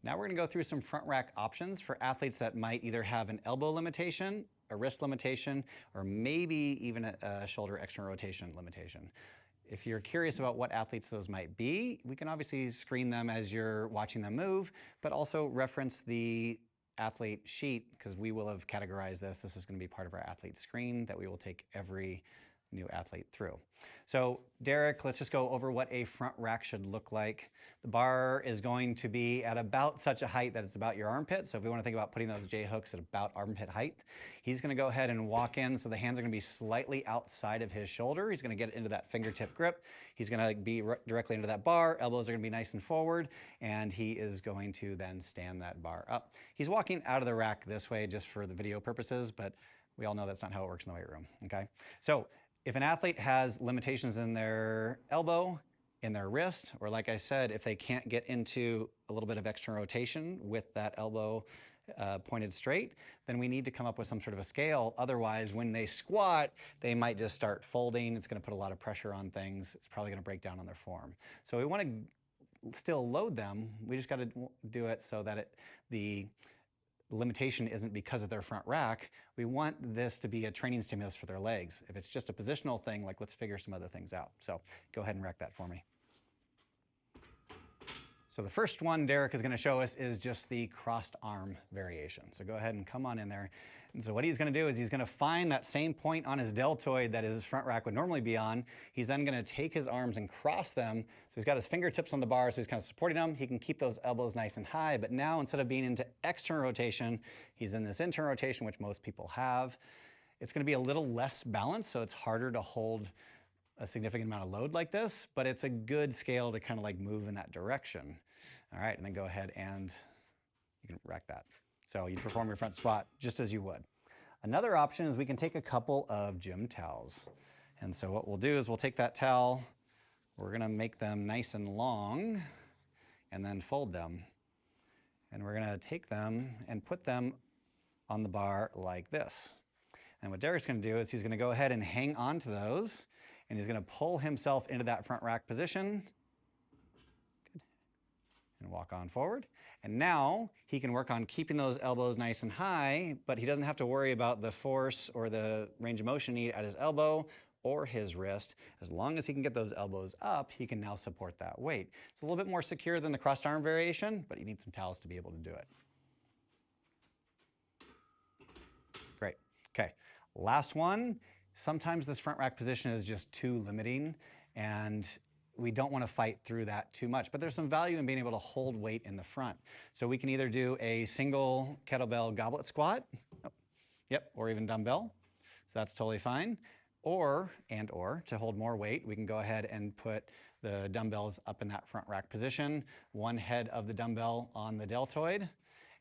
Now we're going to go through some front rack options for athletes that might either have an elbow limitation, a wrist limitation, or maybe even a shoulder external rotation limitation. If you're curious about what athletes those might be, we can obviously screen them as you're watching them move, but also reference the athlete sheet because we will have categorized this. This is going to be part of our athlete screen that we will take every new athlete through. So Derek, let's just go over what a front rack should look like. The bar is going to be at about such a height that it's about your armpit. So if we want to think about putting those J hooks at about armpit height, he's going to go ahead and walk in. So the hands are going to be slightly outside of his shoulder. He's going to get into that fingertip grip. He's going to be directly into that bar. Elbows are going to be nice and forward. And he is going to then stand that bar up. He's walking out of the rack this way just for the video purposes, but we all know that's not how it works in the weight room. Okay. So if an athlete has limitations in their elbow, in their wrist, or like I said, if they can't get into a little bit of external rotation with that elbow pointed straight, then we need to come up with some sort of a scale. Otherwise, when they squat, they might just start folding. It's going to put a lot of pressure on things. It's probably going to break down on their form. So we want to still load them. We just got to do it so that the limitation isn't because of their front rack. We want this to be a training stimulus for their legs. If it's just a positional thing, like let's figure some other things out. So go ahead and rack that for me. So the first one Derek is going to show us is just the crossed arm variation. So go ahead and come on in there. And so what he's going to do is he's going to find that same point on his deltoid that his front rack would normally be on. He's then going to take his arms and cross them. So he's got his fingertips on the bar, so he's kind of supporting them. He can keep those elbows nice and high, but now instead of being into external rotation, he's in this internal rotation, which most people have. It's going to be a little less balanced, so it's harder to hold a significant amount of load like this, but it's a good scale to kind of like move in that direction. All right, and then go ahead and you can rack that. So you perform your front squat just as you would. Another option is we can take a couple of gym towels. And so what we'll do is we'll take that towel, we're gonna make them nice and long and then fold them. And we're gonna take them and put them on the bar like this. And what Derek's gonna do is he's gonna go ahead and hang on to those and he's gonna pull himself into that front rack position. And walk on forward. And now he can work on keeping those elbows nice and high, but he doesn't have to worry about the force or the range of motion need at his elbow or his wrist. As long as he can get those elbows up, he can now support that weight. It's a little bit more secure than the crossed arm variation, but you need some towels to be able to do it. Great. Okay. Last one. Sometimes this front rack position is just too limiting, and we don't want to fight through that too much, but there's some value in being able to hold weight in the front. So we can either do a single kettlebell goblet squat, or even dumbbell. So that's totally fine. Or to hold more weight, we can go ahead and put the dumbbells up in that front rack position, one head of the dumbbell on the deltoid,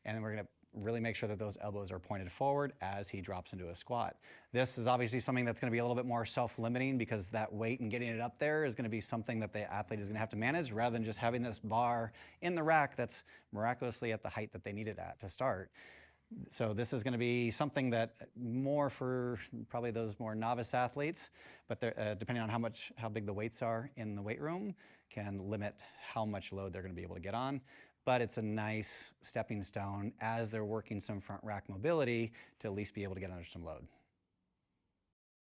and then we're going to really make sure that those elbows are pointed forward as he drops into a squat. This is obviously something that's going to be a little bit more self-limiting because that weight and getting it up there is going to be something that the athlete is going to have to manage rather than just having this bar in the rack that's miraculously at the height that they need it at to start. So this is going to be something that more for probably those more novice athletes, but depending on how big the weights are in the weight room, can limit how much load they're going to be able to get on. But it's a nice stepping stone as they're working some front rack mobility to at least be able to get under some load.